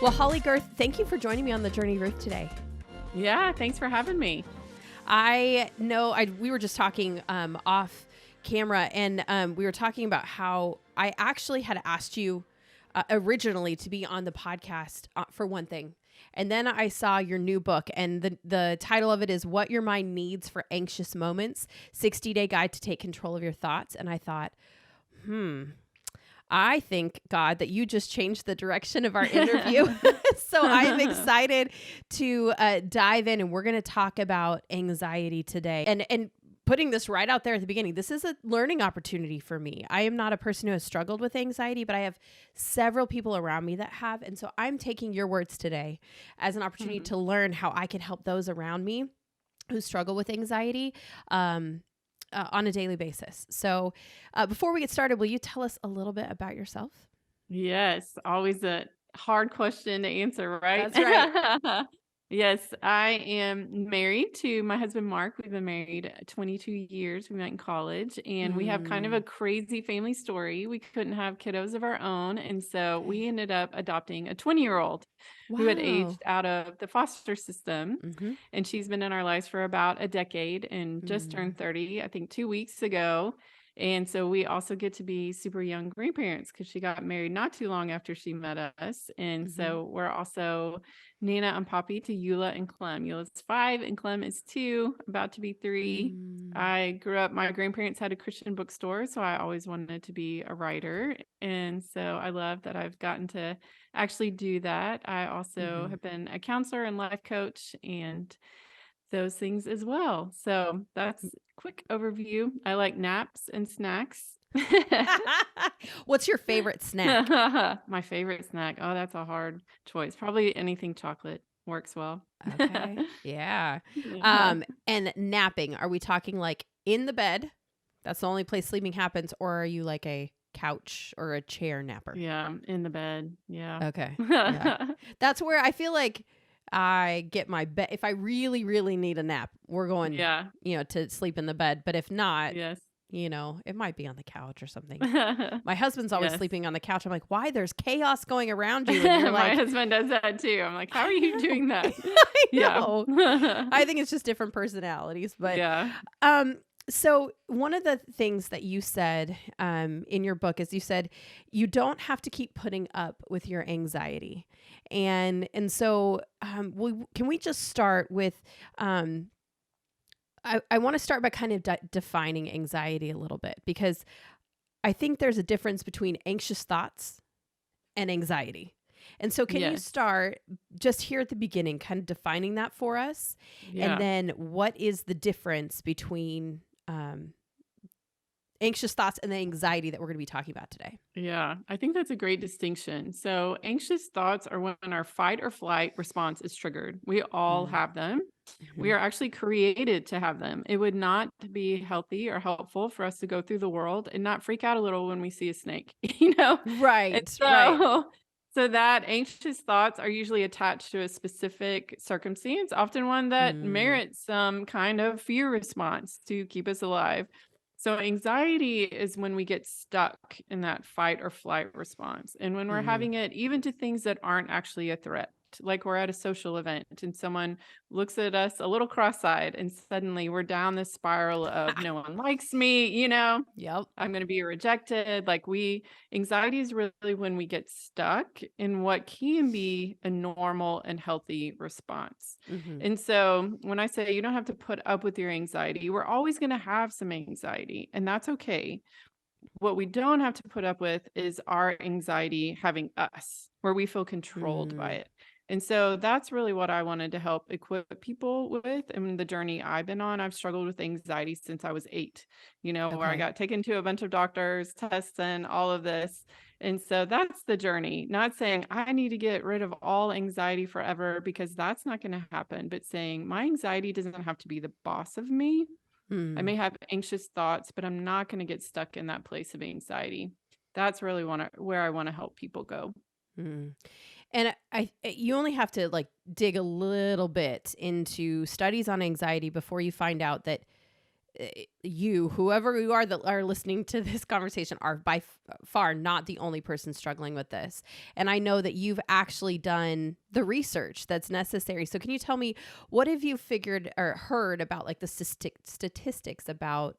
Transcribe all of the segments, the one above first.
Well, Holley Gerth, thank you for joining me on the Journey, Ruth, today. Yeah, thanks for having me. I know we were just talking off camera, and we were talking about how I actually had asked you originally to be on the podcast for one thing. And then I saw your new book, and the title of it is What Your Mind Needs for Anxious Moments, 60-Day Guide to Take Control of Your Thoughts. And I thought, I think, God, that you just changed the direction of our interview. So I'm excited to dive in, and we're going to talk about anxiety today. And putting this right out there at the beginning, this is a learning opportunity for me. I am not a person who has struggled with anxiety, but I have several people around me that have. And so I'm taking your words today as an opportunity to learn how I can help those around me who struggle with anxiety on a daily basis. So before we get started, will you tell us a little bit about yourself? Yes, always a hard question to answer, right? That's right. Yes, I am married to my husband, Mark. We've been married 22 years. We met in college, and we have kind of a crazy family story. We couldn't have kiddos of our own, and so we ended up adopting a 20-year-old who had aged out of the foster system. And she's been in our lives for about a decade and just turned 30, I think 2 weeks ago. And so we also get to be super young grandparents because she got married not too long after she met us. And so we're also Nana and Poppy to Eula and Clem. Eula's 5 and Clem is 2, about to be 3. I grew up, my grandparents had a Christian bookstore, so I always wanted to be a writer. And so I love that I've gotten to actually do that. I also have been a counselor and life coach and those things as well. So that's a quick overview. I like naps and snacks. What's your favorite snack? My favorite snack. Oh, that's a hard choice. Probably anything chocolate works well. Okay. Yeah. And napping, are we talking like in the bed? That's the only place sleeping happens, or are you like a couch or a chair napper? Yeah, in the bed. Yeah. Okay. Yeah. That's where I feel like I get my bed. If I really, really need a nap, we're going, to sleep in the bed. But if not, Yes. It might be on the couch or something. My husband's always sleeping on the couch. I'm like, why? There's chaos going around you. And you're My husband does that too. I'm like, how are you doing that? I know. I think it's just different personalities. But so one of the things that you said in your book is you said you don't have to keep putting up with your anxiety. And so can we just start with I want to start by kind of defining anxiety a little bit, because I think there's a difference between anxious thoughts and anxiety. And so can you start just here at the beginning, kind of defining that for us? And then what is the difference between anxious thoughts and the anxiety that we're going to be talking about today? Yeah, I think that's a great distinction. So anxious thoughts are when our fight or flight response is triggered. We all have them. We are actually created to have them. It would not be healthy or helpful for us to go through the world and not freak out a little when we see a snake, Right. And so that anxious thoughts are usually attached to a specific circumstance, often one that merits some kind of fear response to keep us alive. So anxiety is when we get stuck in that fight or flight response. And when we're having it even to things that aren't actually a threat, like we're at a social event and someone looks at us a little cross-eyed and suddenly we're down this spiral of no one likes me, Yep. I'm going to be rejected. Anxiety is really when we get stuck in what can be a normal and healthy response. And so when I say you don't have to put up with your anxiety, we're always going to have some anxiety, and that's okay. What we don't have to put up with is our anxiety having us, where we feel controlled by it. And so that's really what I wanted to help equip people with. And the journey I've been on, I've struggled with anxiety since I was 8, where I got taken to a bunch of doctors, tests, and all of this. And so that's the journey, not saying I need to get rid of all anxiety forever, because that's not going to happen, but saying my anxiety doesn't have to be the boss of me. I may have anxious thoughts, but I'm not going to get stuck in that place of anxiety. That's really where I want to help people go. And you only have to dig a little bit into studies on anxiety before you find out that you, whoever you are that are listening to this conversation, are by far not the only person struggling with this. And I know that you've actually done the research that's necessary. So can you tell me, what have you figured or heard about like the statistics about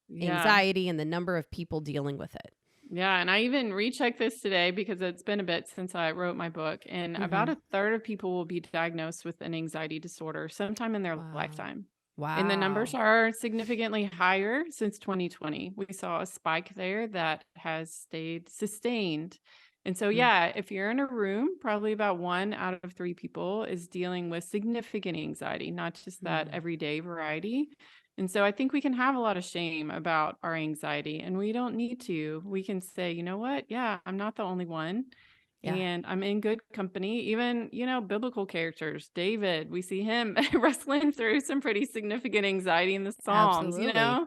Yeah. anxiety and the number of people dealing with it? Yeah. And I even rechecked this today because it's been a bit since I wrote my book. And about Mm-hmm. a third of people will be diagnosed with an anxiety disorder sometime in their Wow. lifetime. And the numbers Wow. are significantly higher since 2020. We saw a spike there that has stayed sustained. And so, Mm, yeah, if you're in a room, probably about 1 out of 3 people is dealing with significant anxiety, not just that mm. everyday variety. And so I think we can have a lot of shame about our anxiety, and we don't need to. We can say, you know what? Yeah, I'm not the only one. Yeah, And I'm in good company. Even, biblical characters, David, we see him wrestling through some pretty significant anxiety in the Psalms. absolutely. And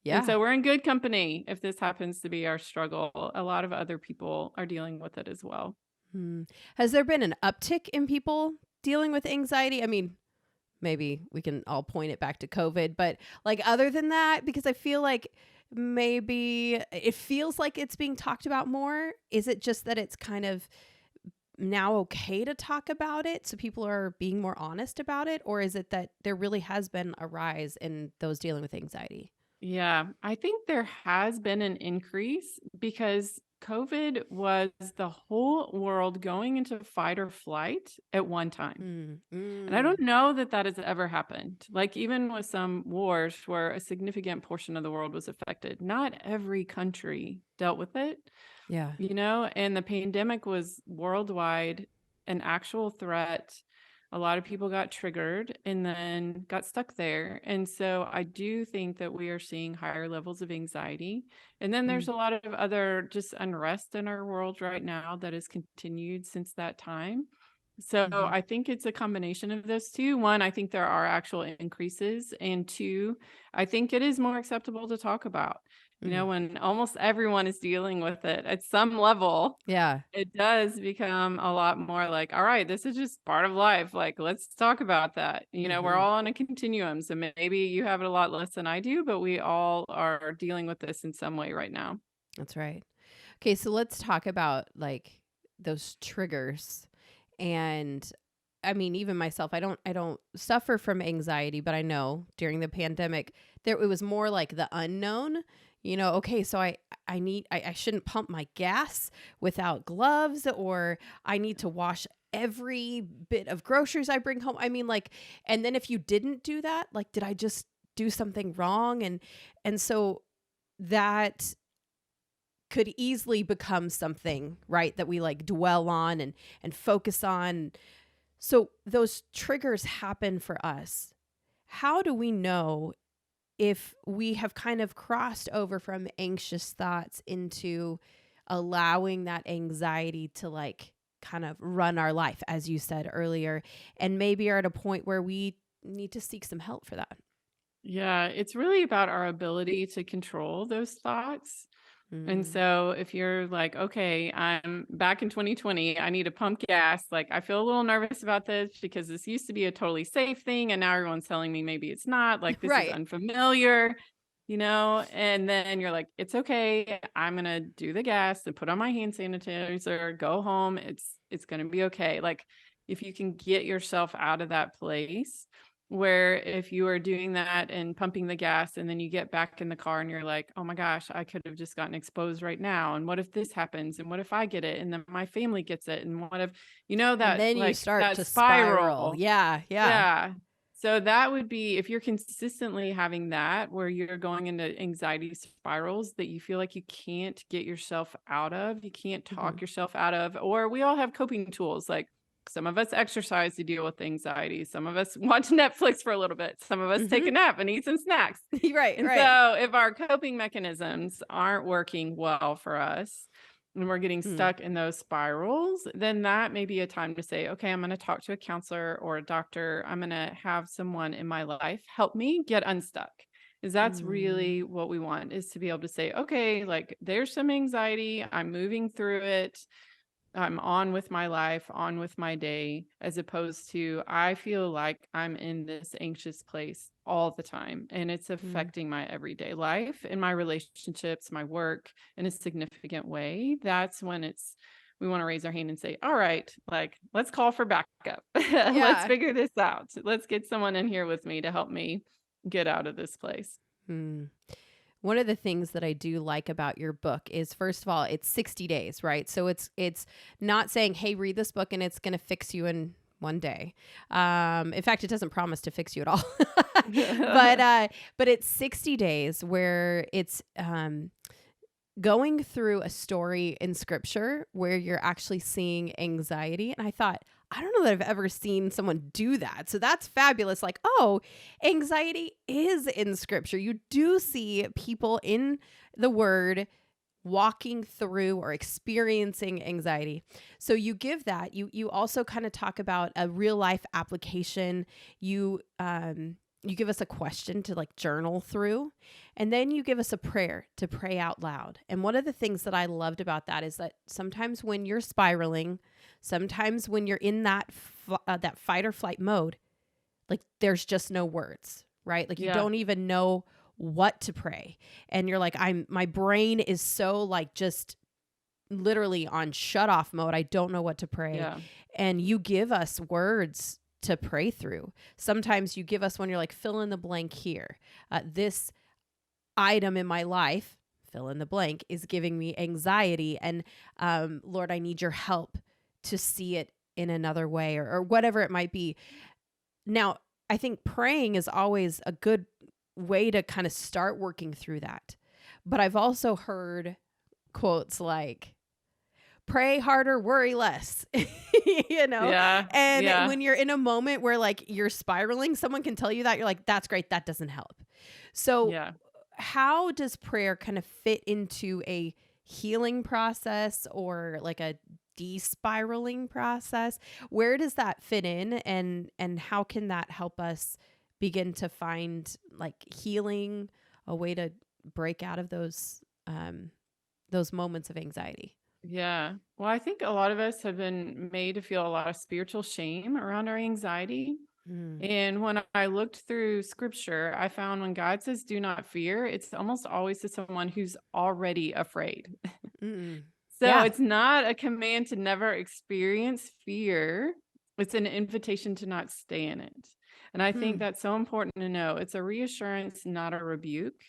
Yeah. so we're in good company if this happens to be our struggle. A lot of other people are dealing with it as well. Hmm. Has there been an uptick in people dealing with anxiety? I mean, maybe we can all point it back to COVID, but like other than that, because I feel like maybe it feels like it's being talked about more. Is it just that it's kind of now okay to talk about it, so people are being more honest about it? Or is it that there really has been a rise in those dealing with anxiety? Yeah, I think there has been an increase because COVID was the whole world going into fight or flight at one time. Mm, And I don't mm, know that that has ever happened. Like, even with some wars where a significant portion of the world was affected, not every country dealt with it, yeah. and the pandemic was worldwide, an actual threat. A lot of people got triggered and then got stuck there. And so I do think that we are seeing higher levels of anxiety. And then Mm, there's a lot of other just unrest in our world right now that has continued since that time. So mm-hmm, I think it's a combination of those two. One, I think there are actual increases. And two, I think it is more acceptable to talk about. mm. When almost everyone is dealing with it at some level, Yeah. it does become a lot more like, all right, this is just part of life. Like, let's talk about that. We're Mm-hmm. all on a continuum. So maybe you have it a lot less than I do, but we all are dealing with this in some way right now. That's right. Okay, so let's talk about like those triggers. And I mean, even myself, I don't suffer from anxiety, but I know during the pandemic there it was more like the unknown. Okay, so I shouldn't pump my gas without gloves, or I need to wash every bit of groceries I bring home. I mean, like, and then if you didn't do that, like, did I just do something wrong? And so that could easily become something, right, that we like dwell on and focus on. So those triggers happen for us. How do we know if we have kind of crossed over from anxious thoughts into allowing that anxiety to like kind of run our life, as you said earlier, and maybe are at a point where we need to seek some help for that? Yeah, it's really about our ability to control those thoughts. And Mm, so if you're like, okay, I'm back in 2020, I need to pump gas. Like, I feel a little nervous about this because this used to be a totally safe thing. And now everyone's telling me maybe it's not. Like, this is right. unfamiliar. And then you're like, it's okay. I'm going to do the gas and put on my hand sanitizer, go home. It's going to be okay. Like, if you can get yourself out of that place where if you are doing that and pumping the gas and then you get back in the car and you're like, oh my gosh, I could have just gotten exposed right now. And what if this happens? And what if I get it? And then my family gets it? And what if, And then you like start that to spiral. spiral? Yeah, yeah. Yeah. So that would be if you're consistently having that where you're going into anxiety spirals that you feel like you can't get yourself out of, you can't Hmm. talk yourself out of, or we all have coping tools. Like, some of us exercise to deal with anxiety. Some of us watch Netflix for a little bit. Some of us take Hmm. a nap and eat some snacks. Right, And right. so if our coping mechanisms aren't working well for us and we're getting Mm, stuck in those spirals, then that may be a time to say, okay, I'm going to talk to a counselor or a doctor. I'm going to have someone in my life help me get unstuck. Is that's mm, really what we want, is to be able to say, okay, like, there's some anxiety. I'm moving through it. I'm on with my life, on with my day, as opposed to I feel like I'm in this anxious place all the time and it's Mm. affecting my everyday life and my relationships, my work in a significant way. That's when we want to raise our hand and say, all right, like, let's call for backup. Let's Yeah. figure this out. Let's get someone in here with me to help me get out of this place. Mm. One of the things that I do like about your book is, first of all, it's 60 days, right? So it's not saying, "Hey, read this book and it's going to fix you in one day." In fact, it doesn't promise to fix you at all. But it's 60 days where it's going through a story in scripture where you're actually seeing anxiety. And I thought, I don't know that I've ever seen someone do that. So that's fabulous. Like, oh, anxiety is in scripture. You do see people in the word walking through or experiencing anxiety. So you give that. You also kind of talk about a real life application. You give us a question to like journal through, and then you give us a prayer to pray out loud. And one of the things that I loved about that is that sometimes when you're spiraling, sometimes when you're in that fight or flight mode, like there's just no words, right? Like you Yeah. don't even know what to pray. And you're like, my brain is so like just literally on shut off mode. I don't know what to pray. Yeah. And you give us words to pray through. Sometimes you give us when you're like, fill in the blank here. This item in my life, fill in the blank, is giving me anxiety. And Lord, I need your help to see it in another way, or whatever it might be. Now, I think praying is always a good way to kind of start working through that. But I've also heard quotes like, pray harder, worry less, Yeah. And Yeah. when you're in a moment where like you're spiraling, someone can tell you that, you're like, that's great. That doesn't help. So Yeah. how does prayer kind of fit into a healing process or like a de-spiraling process? Where does that fit in, and how can that help us begin to find like healing, a way to break out of those moments of anxiety? Yeah. Well, I think a lot of us have been made to feel a lot of spiritual shame around our anxiety. Mm. And when I looked through scripture, I found when God says, do not fear, it's almost always to someone who's already afraid. Mm. So Yeah. it's not a command to never experience fear, it's an invitation to not stay in it. And I think Hmm. that's so important to know. It's a reassurance, not a rebuke.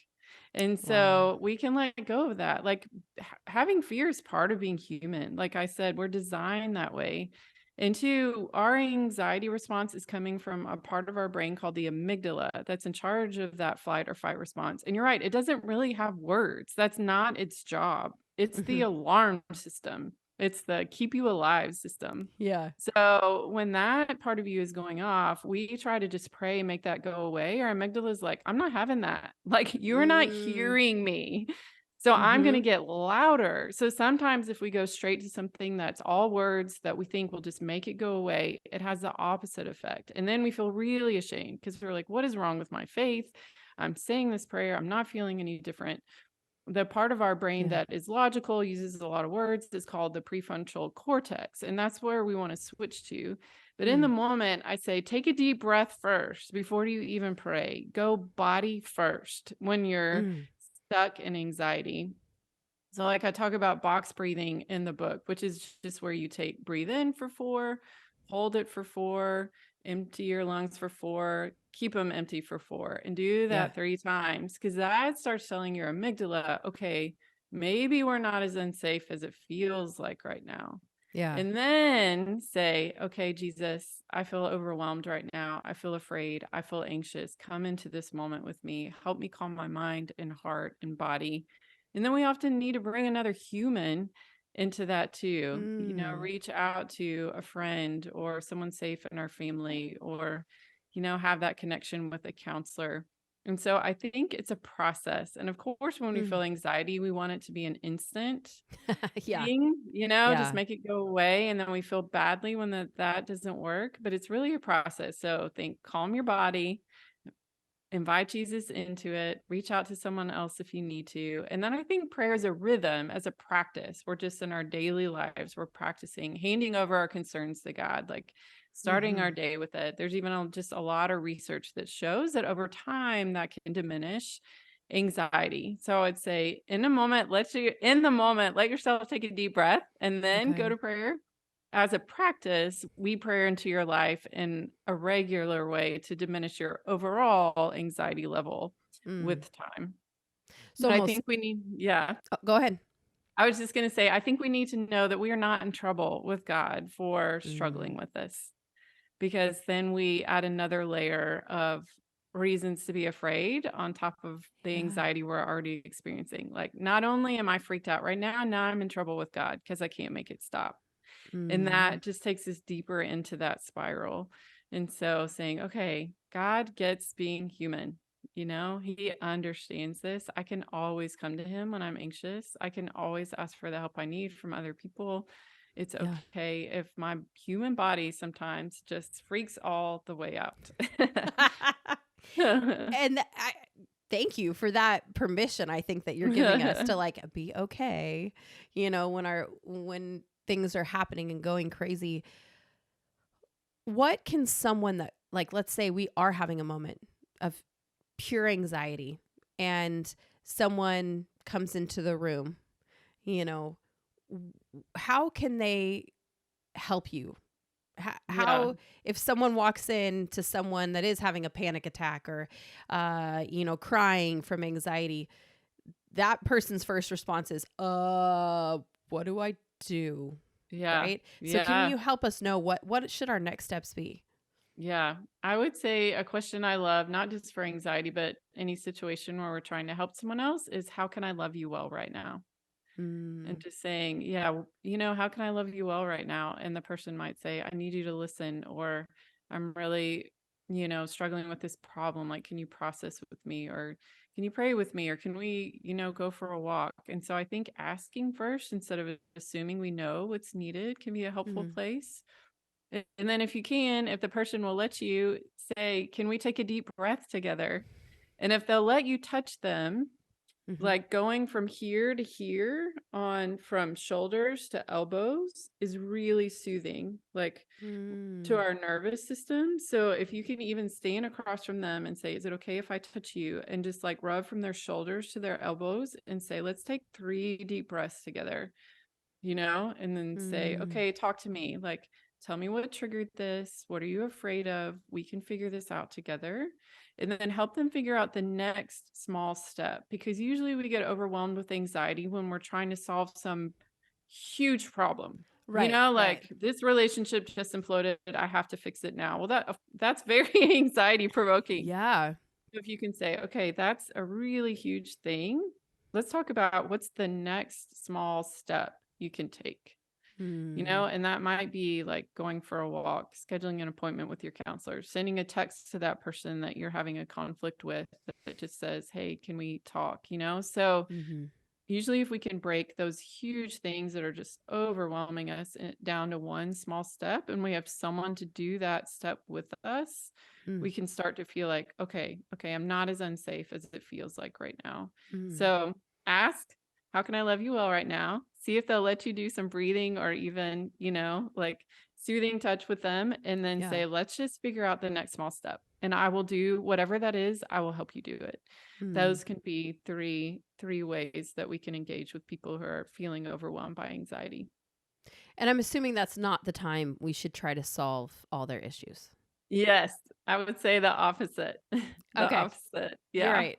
And Wow. so we can let go of that. Like having fear is part of being human. Like I said, we're designed that way. And two, our anxiety response is coming from a part of our brain called the amygdala that's in charge of that flight or fight response. And you're right, it doesn't really have words. That's not its job. It's the Hmm. alarm system. It's the keep you alive system. Yeah. So when that part of you is going off, we try to just pray and make that go away. Our amygdala is like, I'm not having that. Like, you're not Mm. hearing me. So I'm going to Hmm. get louder. So sometimes if we go straight to something that's all words that we think will just make it go away, it has the opposite effect. And then we feel really ashamed because we're like, what is wrong with my faith? I'm saying this prayer. I'm not feeling any different. The part of our brain Yeah. that is logical, uses a lot of words, is called the prefrontal cortex. And that's where we want to switch to. But in the Mm. moment, I say, take a deep breath first before you even pray. Go body first when you're Mm. stuck in anxiety. So, like I talk about box breathing in the book, which is just where you breathe in for 4, hold it for 4, empty your lungs for 4, keep them empty for 4, and do Yeah. that 3 times because that starts telling your amygdala, okay, maybe we're not as unsafe as it feels like right now. Yeah. And then say, okay, Jesus, I feel overwhelmed right now. I feel afraid. I feel anxious. Come into this moment with me. Help me calm my mind and heart and body. And then we often need to bring another human into that too. Mm. Reach out to a friend or someone safe in our family or, have that connection with a counselor. And so I think it's a process. And of course, when we Mm. feel anxiety, we want it to be an instant Yeah. thing, just Yeah. make it go away. And then we feel badly when that doesn't work, but it's really a process. So think calm your body invite Jesus into it, reach out to someone else if you need to. And then I think prayer is a rhythm, as a practice. We're just in our daily lives, we're practicing handing over our concerns to God, like starting our day with it. There's even just a lot of research that shows that over time that can diminish anxiety. So I'd say in the moment, let yourself take a deep breath and then go to prayer. As a practice, we pray into your life in a regular way to diminish your overall anxiety level with time. So But I almost, think we need, yeah, go ahead. I was just going to say, I think we need to know that we are not in trouble with God for Mm, struggling with this, because then we add another layer of reasons to be afraid on top of the yeah. anxiety we're already experiencing. Like, not only am I freaked out right now I'm in trouble with God because I can't make it stop. And Mm, that just takes us deeper into that spiral. And so saying, okay, God gets being human. He understands this. I can always come to him when I'm anxious. I can always ask for the help I need from other people. It's yeah. okay if my human body sometimes just freaks all the way out. And I thank you for that permission. I think that you're giving us to like be okay, when things are happening and going crazy. What can someone that, like, let's say we are having a moment of pure anxiety and someone comes into the room, you know, how can they help you? Yeah. How, if someone walks in to someone that is having a panic attack or, crying from anxiety, that person's first response is, what do I do? Yeah. Right. So can Yeah. you help us know what should our next steps be? Yeah, I would say a question I love, not just for anxiety, but any situation where we're trying to help someone else, is how can I love you well right now? And Mm, just saying, yeah, how can I love you well right now? And the person might say, I need you to listen, or I'm really, struggling with this problem. Like, can you process with me? Or can you pray with me? Or can we, go for a walk? And so I think asking first instead of assuming we know what's needed can be a helpful mm, place. And then if the person will let you, say, can we take a deep breath together? And if they'll let you touch them, mm-hmm, like going from here to here on from shoulders to elbows is really soothing, like to mm, our nervous system. So if you can even stand across from them and say, is it okay if I touch you? And just like rub from their shoulders to their elbows and say, let's take 3 deep breaths together. And then say, mm, okay, talk to me. Like, tell me what triggered this. What are you afraid of? We can figure this out together. And then help them figure out the next small step, because usually we get overwhelmed with anxiety when we're trying to solve some huge problem. right, right. Like, this relationship just imploded. I have to fix it now. Well, that's very anxiety provoking. Yeah. If you can say, okay, that's a really huge thing. Let's talk about what's the next small step you can take, Mm, and that might be like going for a walk, scheduling an appointment with your counselor, sending a text to that person that you're having a conflict with that just says, hey, can we talk? So mm-hmm, usually if we can break those huge things that are just overwhelming us down to one small step, and we have someone to do that step with us, mm, we can start to feel like, okay, I'm not as unsafe as it feels like right now. mm, So ask, how can I love you well right now? See if they'll let you do some breathing or even, like soothing touch with them, and then yeah. say, let's just figure out the next small step. And I will do whatever that is. I will help you do it. Mm. Those can be three ways that we can engage with people who are feeling overwhelmed by anxiety. And I'm assuming that's not the time we should try to solve all their issues. Yes, I would say the opposite. The Okay. opposite. You're Yeah. right.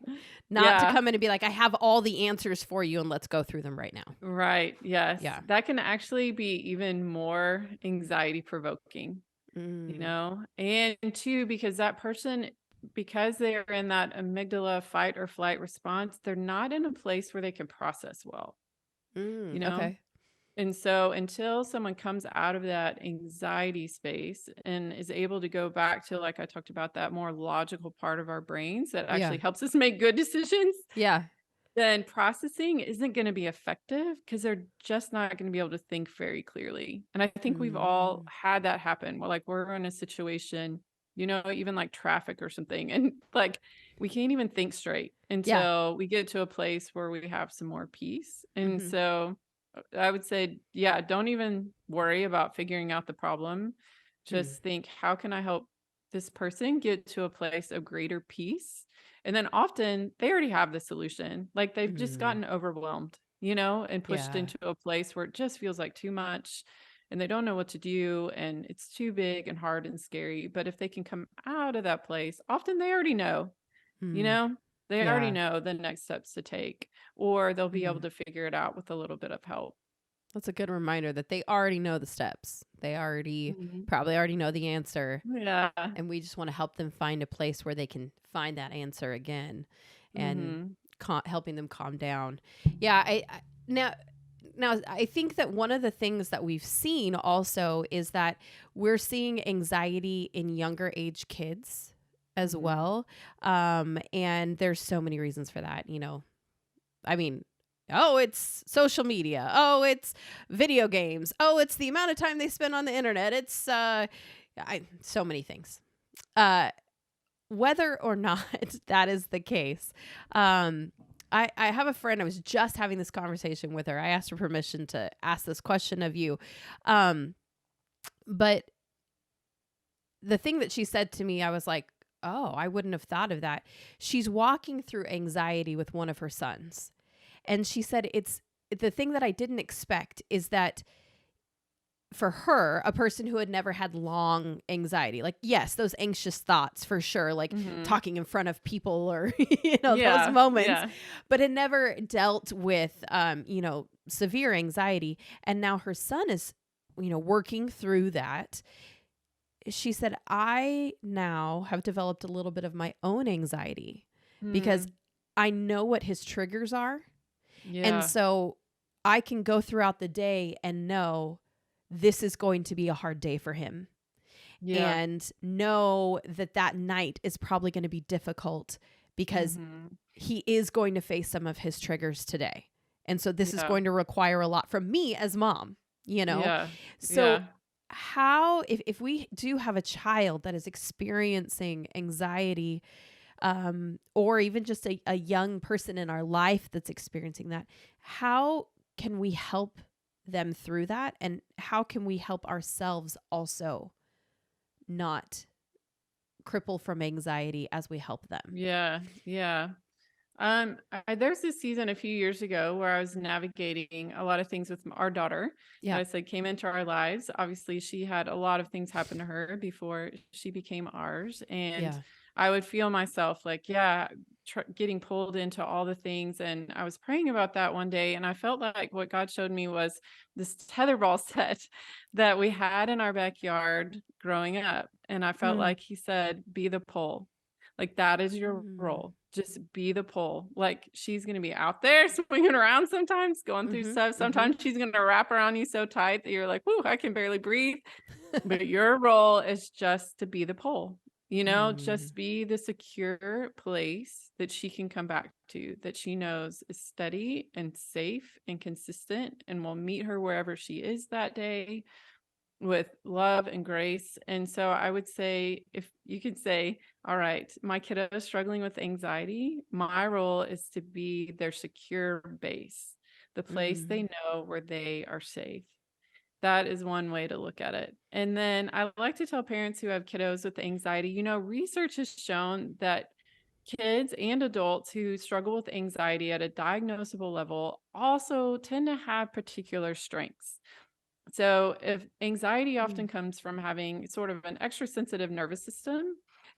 Not to Yeah. come in and be like, I have all the answers for you and let's go through them right now. Right. Yes. Yeah. That can actually be even more anxiety provoking, Mm, and two, because that person, because they are in that amygdala fight or flight response, they're not in a place where they can process well, you know? okay. And so until someone comes out of that anxiety space and is able to go back to, like I talked about, that more logical part of our brains that Yeah. actually helps us make good decisions, Yeah. then processing isn't going to be effective because they're just not going to be able to think very clearly. And I think we've all Mm, had that happen where, like, we're in a situation, even like traffic or something, and like we can't even think straight Yeah. until we get to a place where we have some more peace. And Hmm. so I would say, yeah, don't even worry about figuring out the problem. Mm. Just think, how can I help this person get to a place of greater peace? And then often they already have the solution. Like they've just Mm. gotten overwhelmed, you know, and pushed Yeah. into a place where it just feels like too much and they don't know what to do and it's too big and hard and scary. But if they can come out of that place, often they already know, you Mm. know, they already Yeah. know the next steps to take, or they'll be able Mm. to figure it out with a little bit of help. That's a good reminder that they already know the steps. They already Mhm. probably already know the answer. Yeah. And we just want to help them find a place where they can find that answer again and Mhm. helping them calm down. Yeah. Now, I think that one of the things that we've seen also is that we're seeing anxiety in younger age kids as Mhm. well. And there's so many reasons for that. I mean, oh, it's social media. Oh, it's video games. Oh, it's the amount of time they spend on the internet. It's so many things. Uh, whether or not that is the case, I have a friend. I was just having this conversation with her. I asked her permission to ask this question of you. Um, but the thing that she said to me, I was like, oh, I wouldn't have thought of that. She's walking through anxiety with one of her sons. And she said, it's the thing that I didn't expect is that for her, a person who had never had long anxiety, like, yes, those anxious thoughts for sure, like Mhm. talking in front of people or, those Yeah. moments, Yeah. but had never dealt with, severe anxiety. And now her son is, working through that. She said, I now have developed a little bit of my own anxiety because Mm. I know what his triggers are. And Yeah. so I can go throughout the day and know this is going to be a hard day for him Yeah. and know that that night is probably going to be difficult because Mhm. he is going to face some of his triggers today. And so this is Yeah. going to require a lot from me as mom. Yeah. So Yeah. how if we do have a child that is experiencing anxiety, or even just a young person in our life that's experiencing that, how can we help them through that? And how can we help ourselves also not cripple from anxiety as we help them? Yeah. Yeah. There's this season a few years ago where I was navigating a lot of things with our daughter that Yeah. I said came into our lives. Obviously, she had a lot of things happen to her before she became ours. And Yeah. I would feel myself like, yeah, getting pulled into all the things. And I was praying about that one day. And I felt like what God showed me was this tetherball set that we had in our backyard growing up. And I felt Mm. like He said, be the pole. Like that is your Mm. role. Just be the pole. Like she's going to be out there swinging around sometimes, going through Mm-hmm. stuff. Mm-hmm. Sometimes she's going to wrap around you so tight that you're like, whoo, I can barely breathe. But your role is just to be the pole, Mm. just be the secure place that she can come back to, that she knows is steady and safe and consistent and will meet her wherever she is that day with love and grace. And so I would say, if you could say, all right, my kiddo is struggling with anxiety, my role is to be their secure base, the place they Mm. know where they are safe. That is one way to look at it. And then I like to tell parents who have kiddos with anxiety, research has shown that kids and adults who struggle with anxiety at a diagnosable level also tend to have particular strengths. So, if anxiety Mm. often comes from having sort of an extra sensitive nervous system.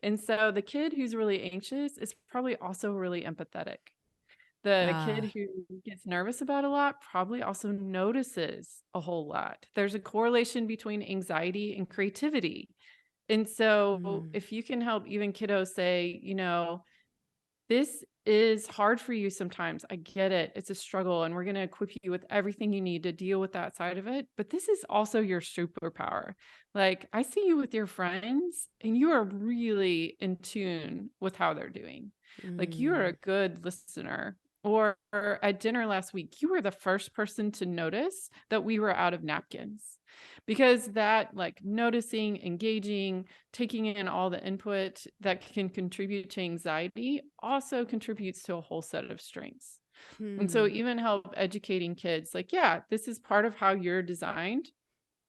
And so, the kid who's really anxious is probably also really empathetic. The kid Ah. who gets nervous about a lot probably also notices a whole lot. There's a correlation between anxiety and creativity. And so, Mm. if you can help even kiddos say, this is hard for you sometimes. I get it. It's a struggle, and we're going to equip you with everything you need to deal with that side of it. But this is also your superpower. Like, I see you with your friends, and you are really in tune with how they're doing. Like, you are a Mm. good listener. Or at dinner last week, you were the first person to notice that we were out of napkins. Because that, like, noticing, engaging, taking in all the input that can contribute to anxiety also contributes to a whole set of strengths. And so Hmm. even help educating kids like, yeah, this is part of how you're designed.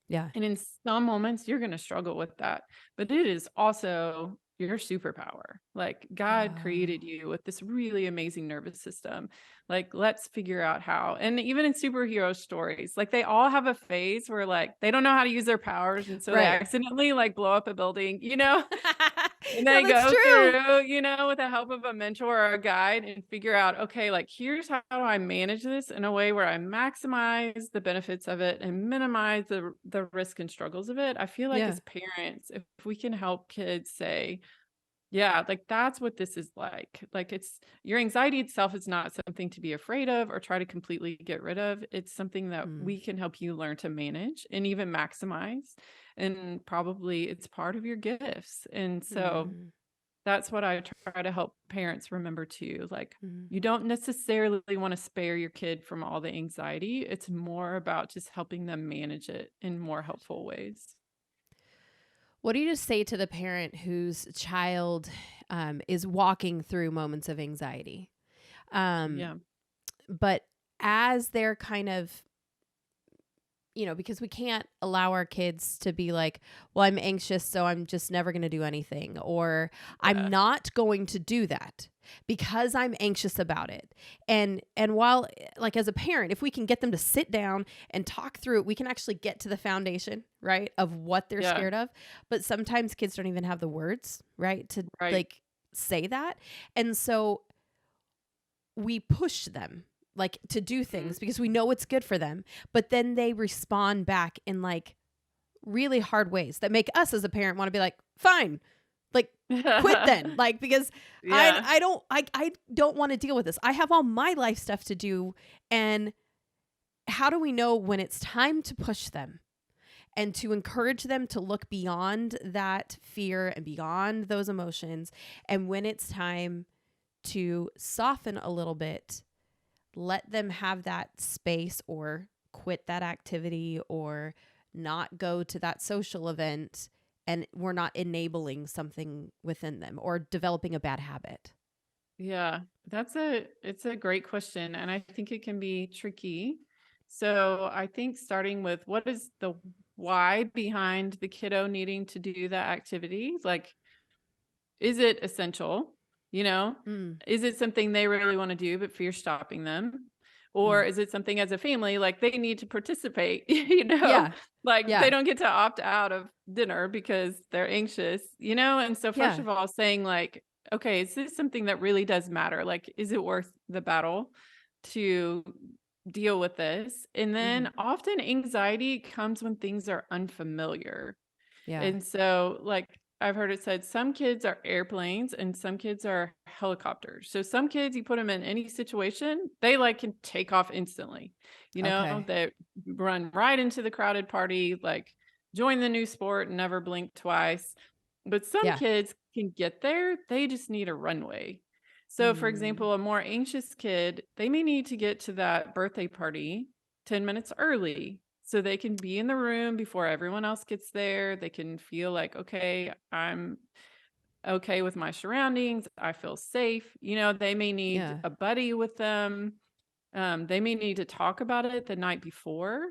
Yeah. And in some moments, you're going to struggle with that. But it is also your superpower. Like, God created Oh, you with this really amazing nervous system. Like, let's figure out how. And even in superhero stories, like, they all have a phase where, like, they don't know how to use their powers. And so they right. accidentally, like, blow up a building, you know? And No, they that's go true. through, you know, with the help of a mentor or a guide and figure out, okay, like, here's how do I manage this in a way where I maximize the benefits of it and minimize the risk and struggles of it. I feel like Yeah. as parents, if we can help kids say, yeah, like, that's what this is like. Like, it's your anxiety itself is not something to be afraid of or try to completely get rid of. It's something that Mm. we can help you learn to manage and even maximize. And probably it's part of your gifts. And so Mm. that's what I try to help parents remember too. Like, Mm. you don't necessarily want to spare your kid from all the anxiety. It's more about just helping them manage it in more helpful ways. What do you just say to the parent whose child is walking through moments of anxiety? Um, Yeah. but as they're kind of, because we can't allow our kids to be like, well, I'm anxious, so I'm just never going to do anything, or I'm Yeah. not going to do that because I'm anxious about it. And while, like, as a parent, if we can get them to sit down and talk through it, we can actually get to the foundation, right, of what they're Yeah. scared of. But sometimes kids don't even have the words, right, to Right. like say that. And so we push them like to do Mhm. things because we know it's good for them, but then they respond back in like really hard ways that make us as a parent want to be like, fine, like, quit then, like, because Yeah. I don't want to deal with this. I have all my life stuff to do. And how do we know when it's time to push them and to encourage them to look beyond that fear and beyond those emotions, and when it's time to soften a little bit, let them have that space or quit that activity or not go to that social event, and we're not enabling something within them or developing a bad habit? Yeah. It's a great question. And I think it can be tricky. So I think starting with what is the why behind the kiddo needing to do that activity? Like, is it essential? You know, Mm, is it something they really want to do, but fear stopping them? Or mm. is it something as a family, like they need to participate, you know, Yeah. like they Yeah. don't get to opt out of dinner because they're anxious, you know? And so, first Yeah. of all, saying, like, okay, is this something that really does matter? Like, is it worth the battle to deal with this? And Hmm. then often anxiety comes when things are unfamiliar. Yeah. And so, like, I've heard it said some kids are airplanes and some kids are helicopters. So some kids, you put them in any situation, they like can take off instantly. You know, Okay. they run right into the crowded party, like join the new sport and never blink twice. But some Yeah. kids can get there, they just need a runway. So, for Mm. example, a more anxious kid, they may need to get to that birthday party 10 minutes early so they can be in the room before everyone else gets there. They can feel like, okay, I'm okay with my surroundings. I feel safe. You know, they may need Yeah. a buddy with them. They may need to talk about it the night before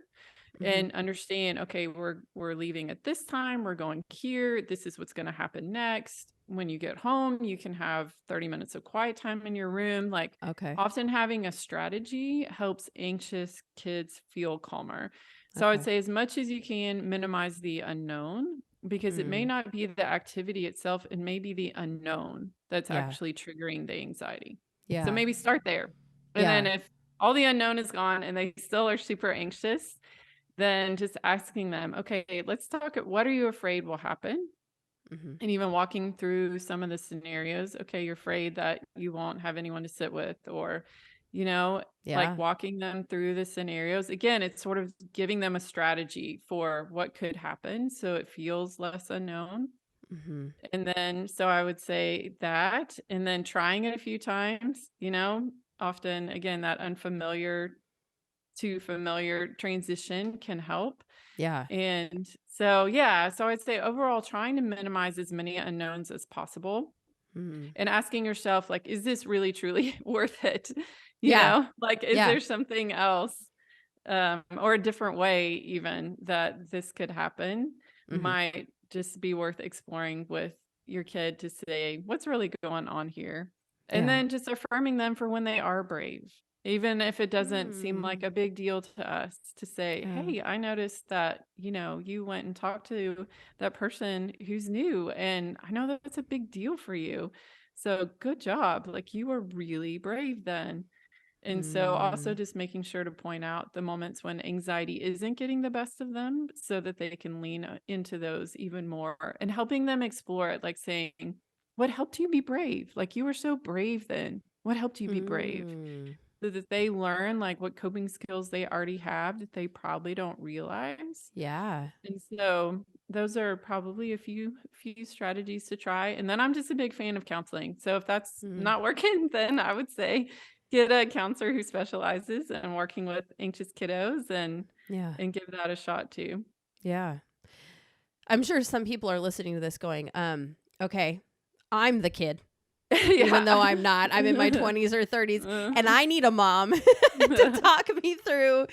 Hmm. and understand, okay, we're leaving at this time, we're going here, this is what's going to happen next. When you get home, you can have 30 minutes of quiet time in your room. Like, Okay. often having a strategy helps anxious kids feel calmer. So I would Okay. say, as much as you can, minimize the unknown, because it may Mm. not be the activity itself, it may be the unknown that's Yeah. actually triggering the anxiety. So Yeah. maybe start there. And then Yeah. if all the unknown is gone and they still are super anxious, then just asking them, okay, let's talk. What are you afraid will happen? Hmm. And even walking through some of the scenarios. Okay, you're afraid that you won't have anyone to sit with, or, you know, like Yeah. walking them through the scenarios. Again, it's sort of giving them a strategy for what could happen so it feels less unknown. Hmm. And then, so I would say that, and then trying it a few times, you know, often, again, that unfamiliar to familiar transition can help. Yeah. And so, yeah, so I'd say overall trying to minimize as many unknowns as possible Mm. and asking yourself, like, is this really truly worth it? Yeah. Like, is Yeah. there something else, or a different way even that this could happen Mm-hmm. might just be worth exploring with your kid to say, what's really going on here? And Yeah. then just affirming them for when they are brave, even if it doesn't seem like Mm. a big deal to us, to say, Yeah. hey, I noticed that, you went and talked to that person who's new, and I know that that's a big deal for you. So good job. Like, you were really brave then. And so also Mm. just making sure to point out the moments when anxiety isn't getting the best of them so that they can lean into those even more, and helping them explore it, like saying, what helped you be brave? Like, you were so brave then. What helped you be brave? Mm. So that they learn like what coping skills they already have that they probably don't realize. Yeah. And so those are probably a few strategies to try. And then I'm just a big fan of counseling. So if that's Mm. not working, then I would say get a counselor who specializes in working with anxious kiddos, Yeah. and give that a shot too. Yeah. I'm sure some people are listening to this going, okay, I'm the kid, even though I'm not. I'm in my Yeah. 20s or 30s, Uh, and I need a mom to talk me through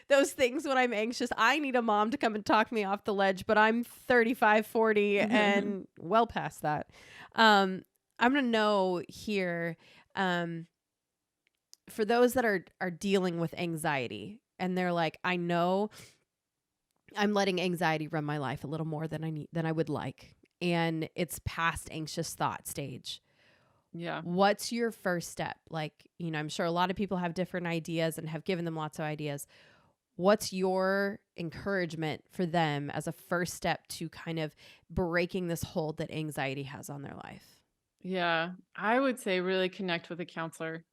those things when I'm anxious. I need a mom to come and talk me off the ledge, but I'm 35, 40, and well past that. I'm going to know here, for those that are dealing with anxiety, and they're like, I know I'm letting anxiety run my life a little more than I would like, and it's past anxious thought stage. yeah. What's your first step? Like, I'm sure a lot of people have different ideas and have given them lots of ideas. What's your encouragement for them as a first step to kind of breaking this hold that anxiety has on their life? Yeah. I would say really connect with a counselor.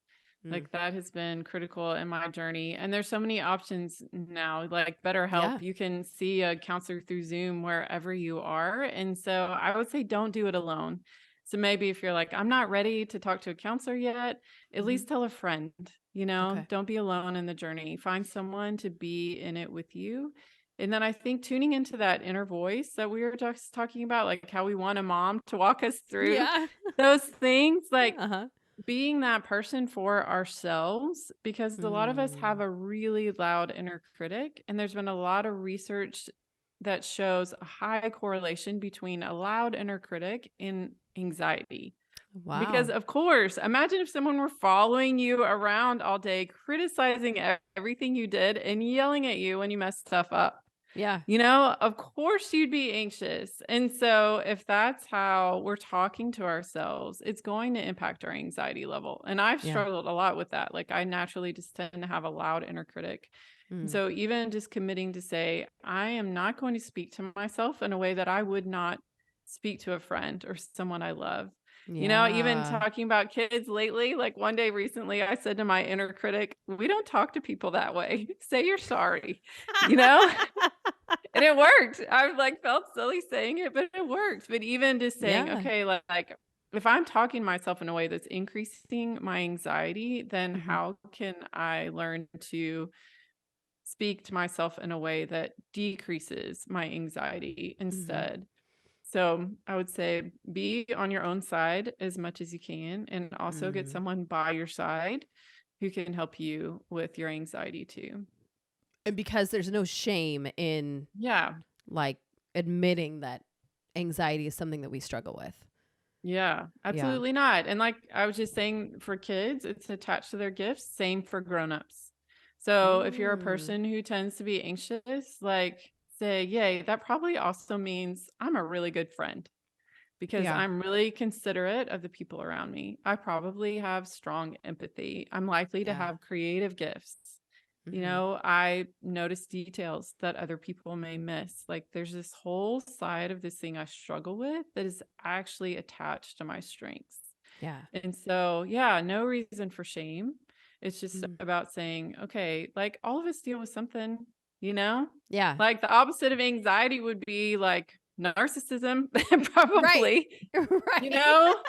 Mm. Like, that has been critical in my journey. And there's so many options now, like BetterHelp. Yeah. You can see a counselor through Zoom wherever you are. And so I would say don't do it alone. So maybe if you're like, I'm not ready to talk to a counselor yet, at Mm-hmm. least tell a friend, Okay. don't be alone in the journey. Find someone to be in it with you. And then I think tuning into that inner voice that we were just talking about, like how we want a mom to walk us through Yeah. those things, like Uh-huh. being that person for ourselves, because a lot of us have Mm. a really loud inner critic, and there's been a lot of research that shows a high correlation between a loud inner critic and anxiety. Because Wow. of course, imagine if someone were following you around all day, criticizing everything you did and yelling at you when you messed stuff up. Yeah. Of course you'd be anxious. And so if that's how we're talking to ourselves, it's going to impact our anxiety level. And I've Yeah. struggled a lot with that. Like, I naturally just tend to have a loud inner critic. And Mm. so even just committing to say, I am not going to speak to myself in a way that I would not speak to a friend or someone I love. Even Yeah. talking about kids lately, like one day recently, I said to my inner critic, we don't talk to people that way. Say you're sorry, you know? And it worked. I like felt silly saying it, but it worked. But even just saying, Yeah. okay, like if I'm talking to myself in a way that's increasing my anxiety, then Mm-hmm. how can I learn to speak to myself in a way that decreases my anxiety Mm-hmm. instead? So I would say be on your own side as much as you can, and also get Mm. someone by your side who can help you with your anxiety too. And because there's no shame in Yeah. like admitting that anxiety is something that we struggle with. Yeah, Yeah. absolutely not. And like I was just saying, for kids, it's attached to their gifts. Same for grown-ups. So if you're a Mm. person who tends to be anxious, like say, yay, that probably also means I'm a really good friend because Yeah. I'm really considerate of the people around me. I probably have strong empathy. I'm likely to Yeah. have creative gifts. Mm-hmm. I notice details that other people may miss. Like, there's this whole side of this thing I struggle with that is actually attached to my strengths. Yeah. And so, yeah, no reason for shame. It's just Mm. about saying, okay, like all of us deal with something, you know? Yeah. Like, the opposite of anxiety would be like narcissism, Right. probably, you Right. know?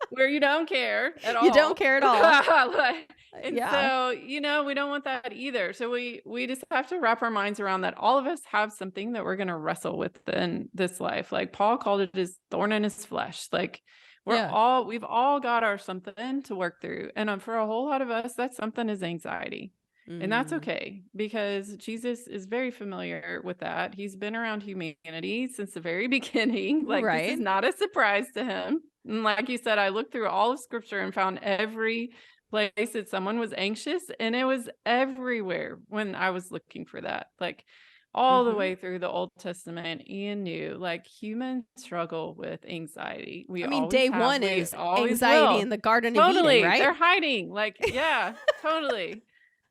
where you don't care at all. You don't care at all. And Yeah. so, we don't want that either. So we just have to wrap our minds around that. All of us have something that we're going to wrestle with in this life. Like Paul called it his thorn in his flesh. Like Yeah. we've all got our something to work through. And for a whole lot of us, that something is anxiety. And that's Mm. okay, because Jesus is very familiar with that. He's been around humanity since the very beginning. Like this is Right. not a surprise to him. And like you said, I looked through all of scripture and found every place that someone was anxious, and it was everywhere when I was looking for that. Like all the Mhm. way through the Old Testament and New, like humans struggle with anxiety. We I mean, always day have, one we is always anxiety in will. the Garden of Eden, Totally. right? They're hiding. Like, yeah, totally.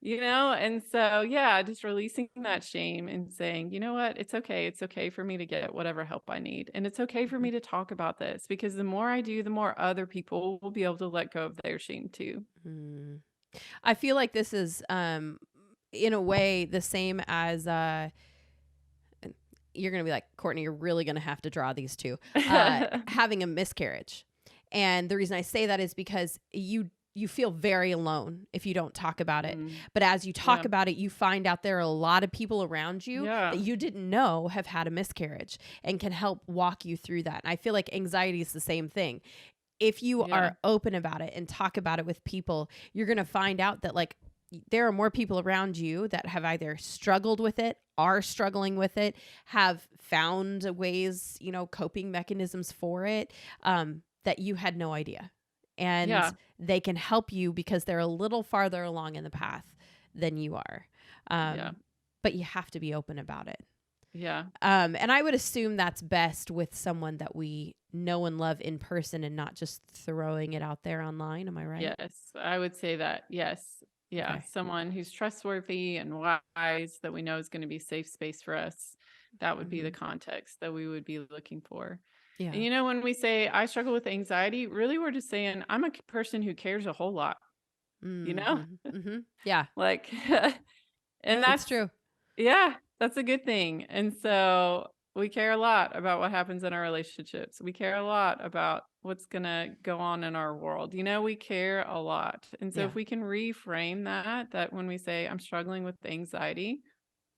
And so, yeah, just releasing that shame and saying, you know what? It's okay. It's okay for me to get whatever help I need. And it's okay for Mhm. me to talk about this, because the more I do, the more other people will be able to let go of their shame too. Mm. I feel like this is, in a way, the same as you're going to be like, Courtney, you're really going to have to draw these two. Having a miscarriage. And the reason I say that is because you feel very alone if you don't talk about it. Mm, But as you talk yeah. about it, you find out there are a lot of people around you Yeah. that you didn't know have had a miscarriage and can help walk you through that. And I feel like anxiety is the same thing. If you Yeah. are open about it and talk about it with people, you're going to find out that like there are more people around you that have either struggled with it, are struggling with it, have found ways, coping mechanisms for it, that you had no idea. And Yeah. they can help you because they're a little farther along in the path than you are. Yeah. But you have to be open about it. Yeah. And I would assume that's best with someone that we know and love in person and not just throwing it out there online. Am I right? Yes, I would say that. Yes. Yeah. Okay. Someone who's trustworthy and wise, that we know is going to be safe space for us. That would be the Mm-hmm. context that we would be looking for. Yeah. And when we say I struggle with anxiety, really we're just saying I'm a person who cares a whole lot, you know? Mm-hmm. Mm-hmm. Yeah, Like and it's that's true. yeah, that's a good thing. And so we care a lot about what happens in our relationships. We care a lot about what's going to go on in our world. We care a lot. And so Yeah. if we can reframe that when we say I'm struggling with anxiety,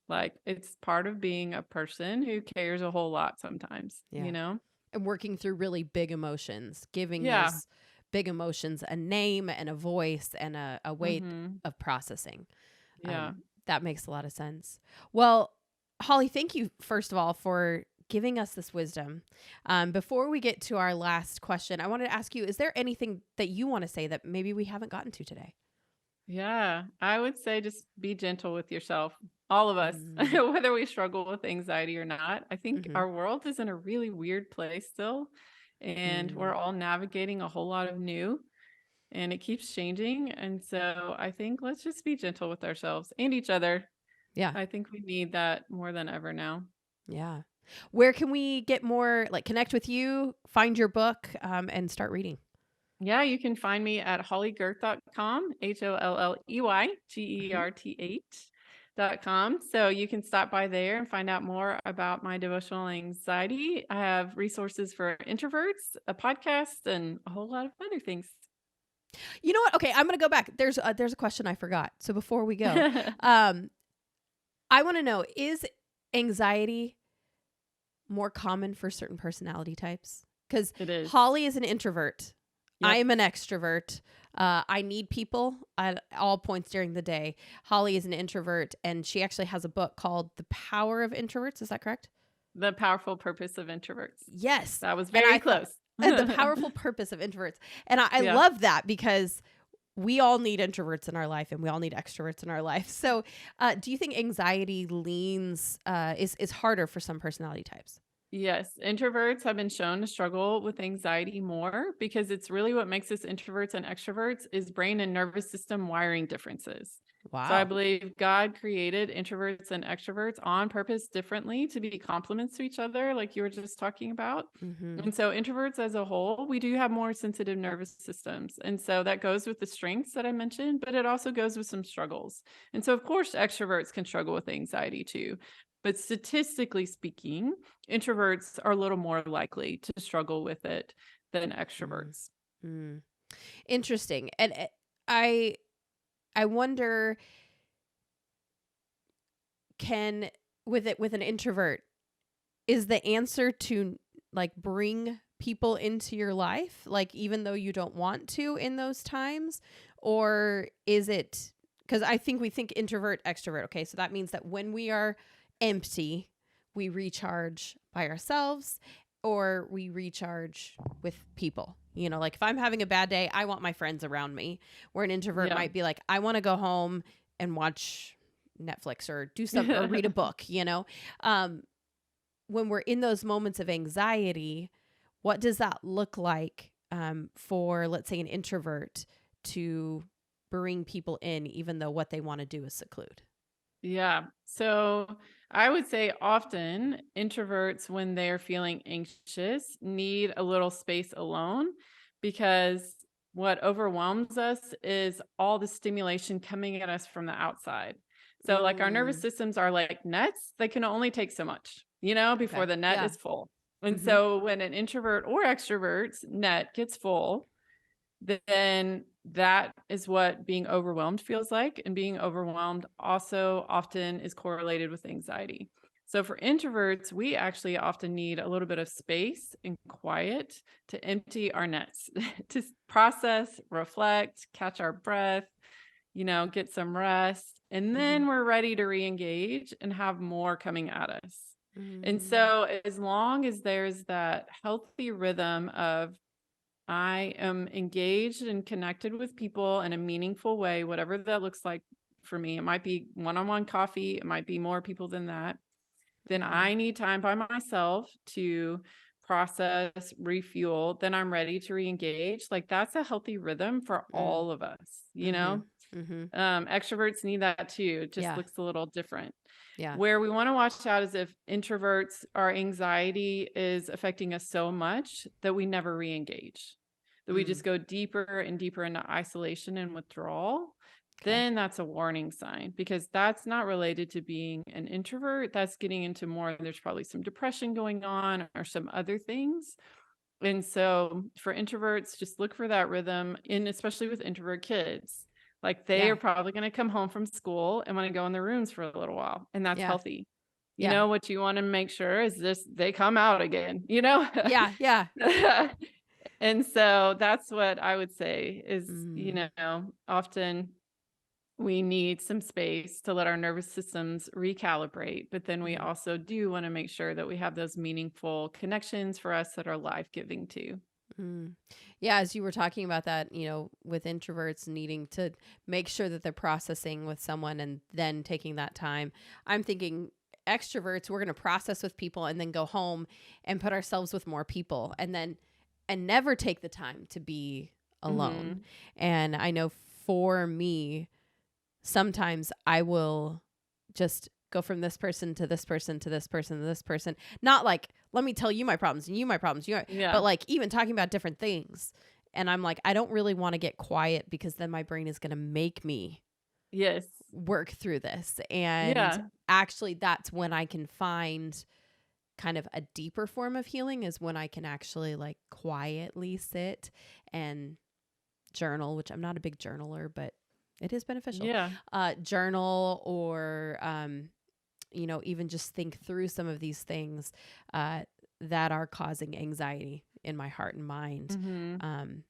like it's part of being a person who cares a whole lot sometimes, Yeah. And working through really big emotions, giving Yeah. those big emotions a name and a voice and a way Mhm. of processing. Yeah. That makes a lot of sense. Well, Holley, thank you, first of all, for giving us this wisdom. Before we get to our last question, I wanted to ask you, is there anything that you want to say that maybe we haven't gotten to today? Yeah, I would say just be gentle with yourself. All of us, Mm-hmm. whether we struggle with anxiety or not. I think Mm-hmm. our world is in a really weird place still, and we're all navigating a whole lot of new, and it keeps changing. And so I think let's just be gentle with ourselves and each other. Yeah. I think we need that more than ever now. Yeah. Where can we get more, like connect with you, find your book, and start reading? Yeah, you can find me at holleygerth.com, Mm-hmm. HolleyGerth.com. So you can stop by there and find out more about my devotional anxiety. I have resources for introverts, a podcast, and a whole lot of other things. You know what? Okay, I'm gonna go back. There's a question I forgot. So before we go, I want to know: is anxiety more common for certain personality types? Because It is. Holley is an introvert. Yep. I am an extrovert. I need people at all points during the day. Holley is an introvert, and she actually has a book called "The Power of Introverts." Is that correct? The powerful purpose of introverts. Yes. That was And very I thought close. the powerful purpose of introverts, and I Yeah. love that because we all need introverts in our life and we all need extroverts in our life. So do you think anxiety leans is harder for some personality types? Yes, introverts have been shown to struggle with anxiety more, because it's really what makes us introverts and extroverts is brain and nervous system wiring differences. So I Wow. believe God created introverts and extroverts on purpose differently to be complements to each other, like you were just talking about. Mm-hmm. And so introverts as a whole, we do have more sensitive nervous systems. And so that goes with the strengths that I mentioned, but it also goes with some struggles. And so, of course, extroverts can struggle with anxiety too. But statistically speaking, introverts are a little more likely to struggle with it than Mm. extroverts. Mm. Interesting. And I I wonder, can with an introvert, is the answer to like bring people into your life, like even though you don't want to in those times? Or is it, because I think we think introvert, extrovert. Okay, so that means that when we are empty, we recharge by ourselves or we recharge with people. You know, like if I'm having a bad day, I want my friends around me. Where an introvert Yeah. might be like, I want to go home and watch Netflix or do some or read a book, you know? Um, when we're in those moments of anxiety, what does that look like, for, let's say, an introvert to bring people in, even though what they want to do is seclude? Yeah. So I would say often introverts, when they're feeling anxious, need a little space alone because what overwhelms us is all the stimulation coming at us from the outside. So, like, our nervous Mm, systems are like nets, they can only take so much, before okay. the net Yeah. is full. And Mm-hmm. so, when an introvert or extrovert's net gets full, then that is what being overwhelmed feels like. And being overwhelmed also often is correlated with anxiety. So for introverts, we actually often need a little bit of space and quiet to empty our nets, to process, reflect, catch our breath, get some rest. And Mm-hmm. then we're ready to re engage and have more coming at us. And Mm, so, as long as there's that healthy rhythm of I am engaged and connected with people in a meaningful way, whatever that looks like for me. It might be one-on-one coffee, it might be more people than that. Then mm, I need time by myself to process, refuel. Then I'm ready to re-engage. Like that's a healthy rhythm for mm, all of us, mm-hmm. Mm-hmm. Extroverts need that too. It just Yeah. looks a little different. Yeah. Where we want to watch out is if introverts, our anxiety is affecting us so much that we never re-engage, that we Mm, just go deeper and deeper into isolation and withdrawal. okay. Then that's a warning sign because that's not related to being an introvert. That's getting into more, there's probably some depression going on or some other things. And so for introverts, just look for that rhythm in, especially with introvert kids. Like they are Yeah. probably going to come home from school and want to go in their rooms for a little while, and that's Yeah. healthy. Yeah. What you want to make sure is this they come out again. Yeah. Yeah. And so that's what I would say is, Mm, often we need some space to let our nervous systems recalibrate, but then we mm-hmm. also do want to make sure that we have those meaningful connections for us that are life-giving too. Mm. Yeah, as you were talking about that, with introverts needing to make sure that they're processing with someone and then taking that time, I'm thinking extroverts, we're going to process with people and then go home and put ourselves with more people and never take the time to be alone. Mhm. And I know for me, sometimes I will just go from this person to this person to this person to this person. Not like, let me tell you my problems and you my problems, Yeah. but like even talking about different things. And I'm like, I don't really want to get quiet because then my brain is going to make me Yes. work through this. And Yeah. actually, that's when I can find kind of a deeper form of healing, is when I can actually like quietly sit and journal, which I'm not a big journaler, but it is beneficial. Yeah. Journal or, even just think through some of these things that are causing anxiety in my heart and mind. Mhm. And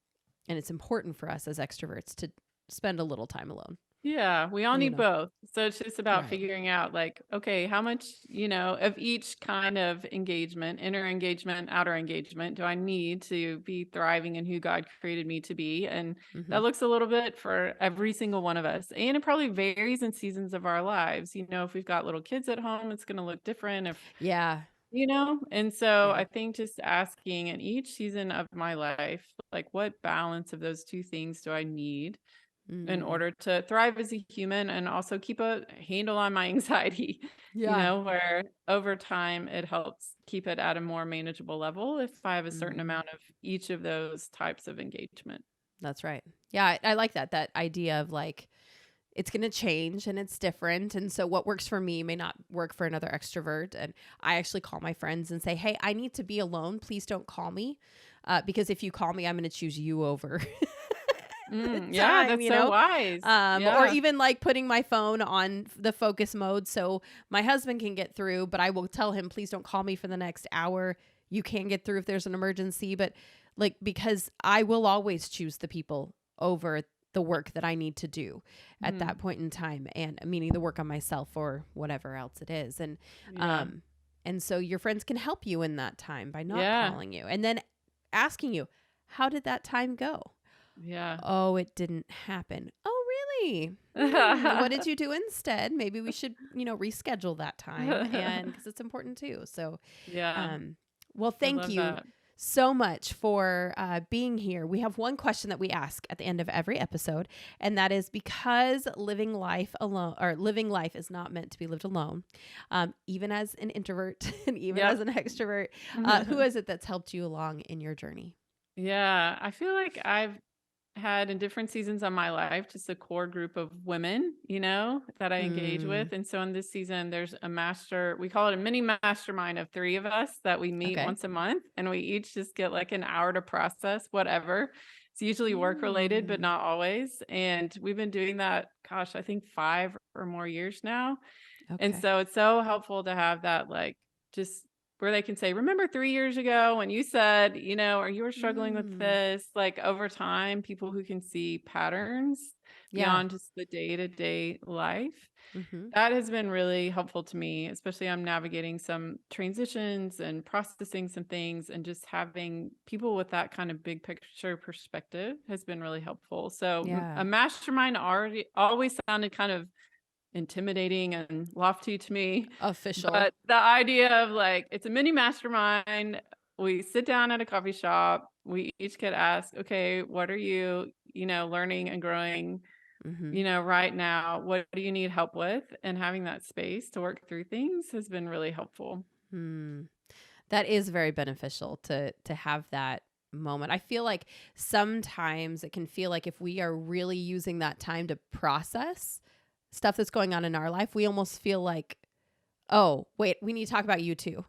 it's important for us as extroverts to spend a little time alone, Yeah, we all you need know? both. So it's just about Right. figuring out like, okay, how much, of each kind of engagement, inner engagement, outer engagement, do I need to be thriving in who God created me to be? And Mm-hmm. that looks a little bit for every single one of us. And it probably varies in seasons of our lives. If we've got little kids at home, it's going to look different. Yeah. And so Yeah. I think just asking in each season of my life, like what balance of those two things do I need in Mm. order to thrive as a human and also keep a handle on my anxiety, Yeah. where over time it helps keep it at a more manageable level if I have a certain Mm. amount of each of those types of engagement. That's right. Yeah. I like that idea of like, it's going to change and it's different. And so what works for me may not work for another extrovert. And I actually call my friends and say, hey, I need to be alone. Please don't call me. because if you call me, I'm going to choose you over. Yeah, that's so wise. Or even like putting my phone on the focus mode so my husband can get through, but I will tell him, please don't call me for the next hour. You can get through if there's an emergency, but like, because I will always choose the people over the work that I need to do at that point in time, and meaning the work on myself or whatever else it is. And so your friends can help you in that time by not calling you and then asking you, how did that time go? Yeah. Oh, it didn't happen. Oh, really? What did you do instead? Maybe we should, reschedule that time, and because it's important too. So, well, thank you so much for being here. We have one question that we ask at the end of every episode, and that is, because living life is not meant to be lived alone, even as an introvert and even as an extrovert, who is it that's helped you along in your journey? Yeah, I feel like I've had in different seasons of my life just a core group of women, that I engage with. And so in this season, there's we call it a mini mastermind of 3 of us that we meet once a month, and we each just get like an hour to process whatever. It's usually work related, but not always. And we've been doing that, gosh, I think 5 or more years now. And so it's so helpful to have that, like, just where they can say, remember 3 years ago when you said, or you were struggling with this, like over time, people who can see patterns beyond just the day-to-day life. That has been really helpful to me, especially I'm navigating some transitions and processing some things, and just having people with that kind of big picture perspective has been really helpful. So a mastermind always sounded kind of intimidating and lofty to me. Official. But the idea of like, it's a mini mastermind. We sit down at a coffee shop. We each get asked, okay, what are you, learning and growing, right now? What do you need help with? And having that space to work through things has been really helpful. That is very beneficial to have that moment. I feel like sometimes it can feel like if we are really using that time to process stuff that's going on in our life, we almost feel like, oh, wait, we need to talk about you too.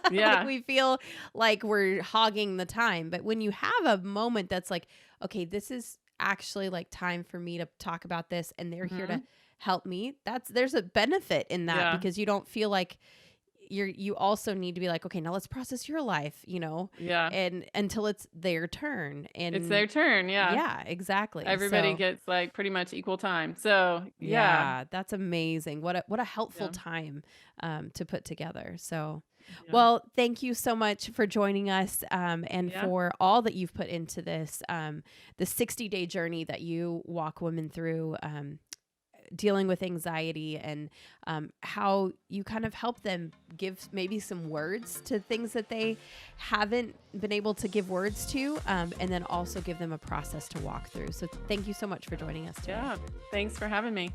Yeah. Like we feel like we're hogging the time. But when you have a moment that's like, okay, this is actually like time for me to talk about this, and they're here to help me, there's a benefit in that, because you don't feel like you also need to be like, okay, now let's process your life, and until it's their turn. And it's their turn. Yeah, exactly. Everybody gets like pretty much equal time. So that's amazing. What a helpful time to put together. So well, thank you so much for joining us, and for all that you've put into this, the 60-day journey that you walk women through, dealing with anxiety, and how you kind of help them give maybe some words to things that they haven't been able to give words to, and then also give them a process to walk through. So thank you so much for joining us today. Yeah, thanks for having me.